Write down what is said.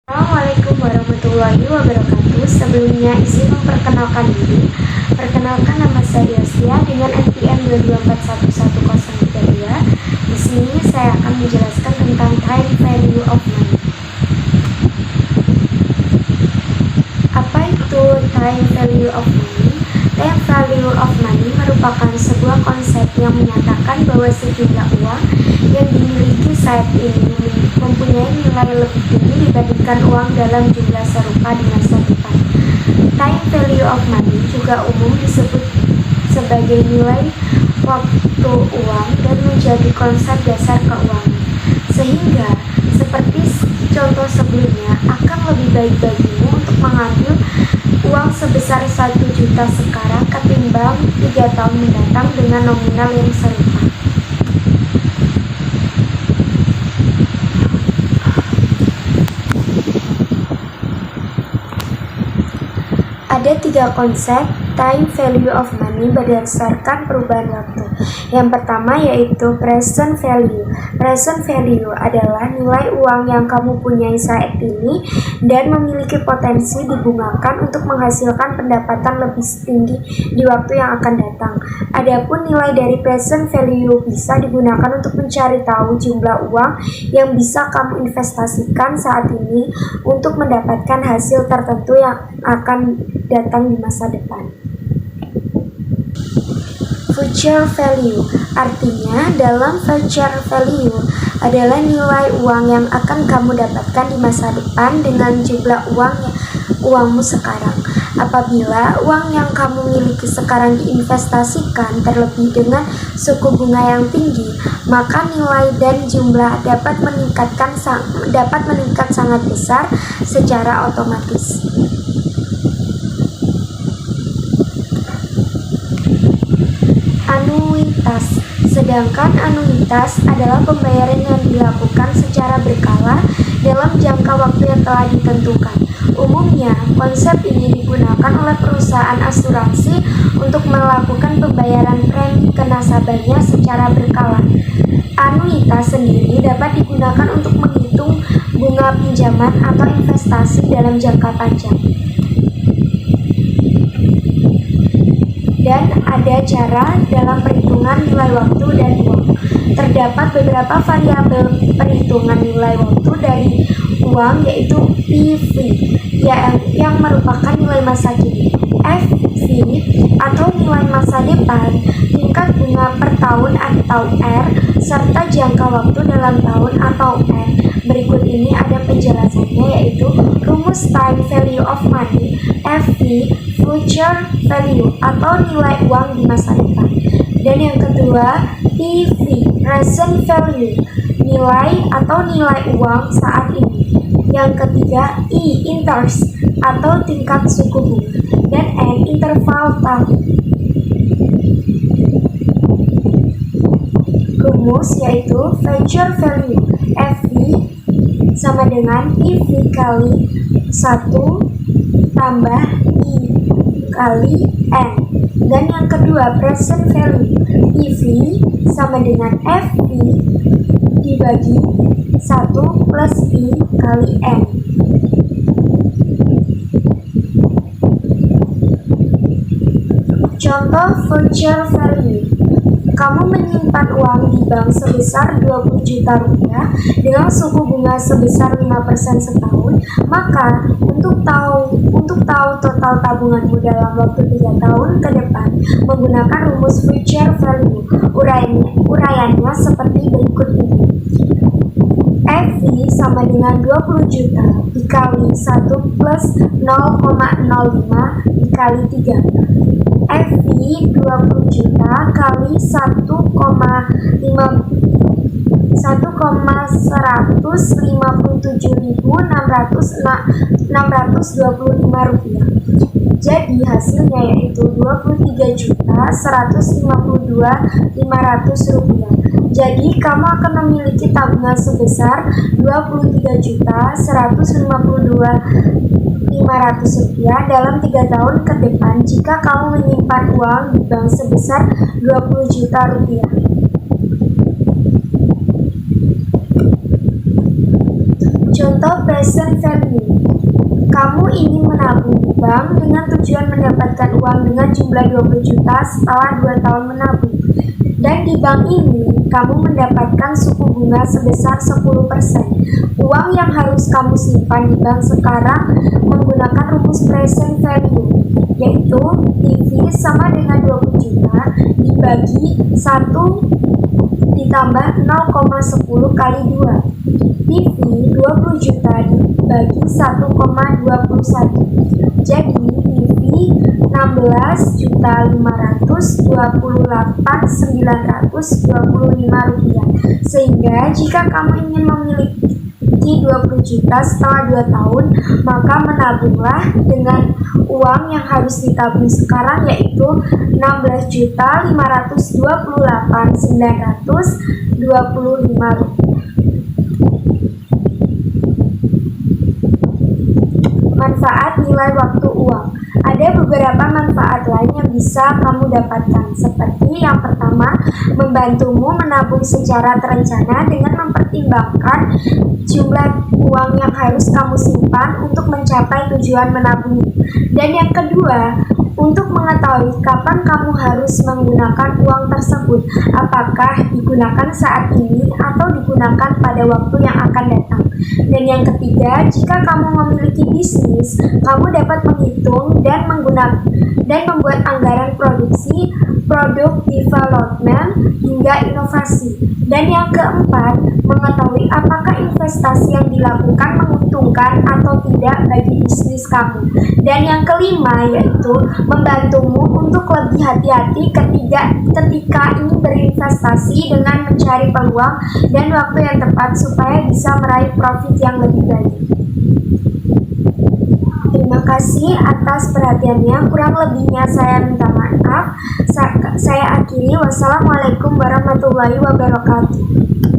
Assalamualaikum warahmatullahi wabarakatuh. Sebelumnya izin memperkenalkan diri. Perkenalkan, nama saya Yostia dengan NPM 224111032. Di sini saya akan menjelaskan tentang time value of money. Apa itu time value of money? Time value of money merupakan sebuah konsep yang menyatakan bahwa sejumlah uang yang dimiliki saat ini mempunyai nilai lebih tinggi dibandingkan uang dalam jumlah serupa di masa depan. Time value of money juga umum disebut sebagai nilai waktu uang dan menjadi konsep dasar keuangan. Sehingga, seperti contoh sebelumnya, akan lebih baik bagimu untuk mengambil uang sebesar 1 juta sekarang ketimbang 3 tahun mendatang dengan nominal yang serupa. Ada 3 konsep time value of money berdasarkan perubahan waktu. Yang pertama yaitu present value. Present value adalah nilai uang yang kamu punyai saat ini dan memiliki potensi dibungakan untuk menghasilkan pendapatan lebih tinggi di waktu yang akan datang. Adapun nilai dari present value bisa digunakan untuk mencari tahu jumlah uang yang bisa kamu investasikan saat ini untuk mendapatkan hasil tertentu yang akan datang di masa depan. Future value artinya dalam future value adalah nilai uang yang akan kamu dapatkan di masa depan dengan jumlah uangmu sekarang. Apabila uang yang kamu miliki sekarang diinvestasikan terlebih dengan suku bunga yang tinggi, maka nilai dan jumlah dapat meningkat sangat besar secara otomatis. Anuitas. Sedangkan anuitas adalah pembayaran yang dilakukan secara berkala dalam jangka waktu yang telah ditentukan. Umumnya, konsep ini digunakan oleh perusahaan asuransi untuk melakukan pembayaran premi ke nasabahnya secara berkala. Anuitas sendiri dapat digunakan untuk menghitung bunga pinjaman atau investasi dalam jangka panjang. Dan ada cara dalam perhitungan nilai waktu dan uang. Terdapat beberapa variabel perhitungan nilai waktu dari uang, yaitu PV yang merupakan nilai masa kini, FV atau nilai masa depan, tingkat bunga per tahun atau R, serta jangka waktu dalam tahun atau N. Berikut ini ada penjelasannya, yaitu rumus time value of money, FV, future value atau nilai uang di masa depan. Dan yang kedua, PV, present value, nilai atau nilai uang saat ini. Yang ketiga, interest atau tingkat suku bunga, dan N, interval tahun. Rumus yaitu future value, FV sama dengan PV kali 1 tambah I kali N. Dan yang kedua, present value, PV sama dengan FV dibagi 1 plus I kali N. Contoh future value. Kamu menyimpan uang di bank sebesar 20 juta rupiah dengan suku bunga sebesar 5% setahun, maka untuk tahu total tabunganmu dalam waktu 3 tahun ke depan menggunakan rumus future value. Uraiannya seperti berikut ini. FV sama dengan 20 juta dikali 1 plus 0,05 dikali 3. FV 20 juta kali 1,157.625 rupiah. Jadi hasilnya yaitu 23.152.500 rupiah. Jadi kamu akan memiliki tabungan sebesar 23.152.500 rupiah dalam 3 tahun ke depan jika kamu menyimpan uang di bank sebesar 20 juta rupiah. Contoh present value. Kamu ingin menabung di bank dengan tujuan mendapatkan uang dengan jumlah 20 juta setelah 2 tahun menabung. Dan di bank ini, kamu mendapatkan suku bunga sebesar 10%. Uang yang harus kamu simpan di bank sekarang menggunakan rumus present value, yaitu PV sama dengan 20 juta dibagi 1 ditambah 0,10 kali 2. PV 20 juta dibagi 1,21. Jadi PV 16.528.925 rupiah. Sehingga jika kamu ingin memiliki 20 juta setelah 2 tahun, maka menabunglah dengan uang yang harus ditabung sekarang, yaitu 16.528.925 rupiah. Manfaat nilai waktu uang. Ada beberapa manfaat lain yang bisa kamu dapatkan, seperti yang pertama, membantumu menabung secara terencana dengan mempertimbangkan jumlah uang yang harus kamu simpan untuk mencapai tujuan menabung. Dan yang kedua, untuk mengetahui kapan kamu harus menggunakan uang tersebut, apakah digunakan saat ini atau digunakan pada waktu yang akan datang. Dan yang ketiga, jika kamu memiliki bisnis, kamu dapat menghitung dan membuat anggaran produksi, produk development, hingga inovasi. Dan yang keempat, mengetahui apakah investasi yang dilakukan menguntungkan atau tidak bagi bisnis kamu. Dan yang kelima, yaitu membantumu untuk lebih hati-hati ketika ingin berinvestasi dengan mencari peluang dan waktu yang tepat supaya bisa meraih profit yang lebih baik. Terima kasih atas perhatiannya. Kurang lebihnya saya minta maaf. Saya akhiri. Wassalamualaikum warahmatullahi wabarakatuh.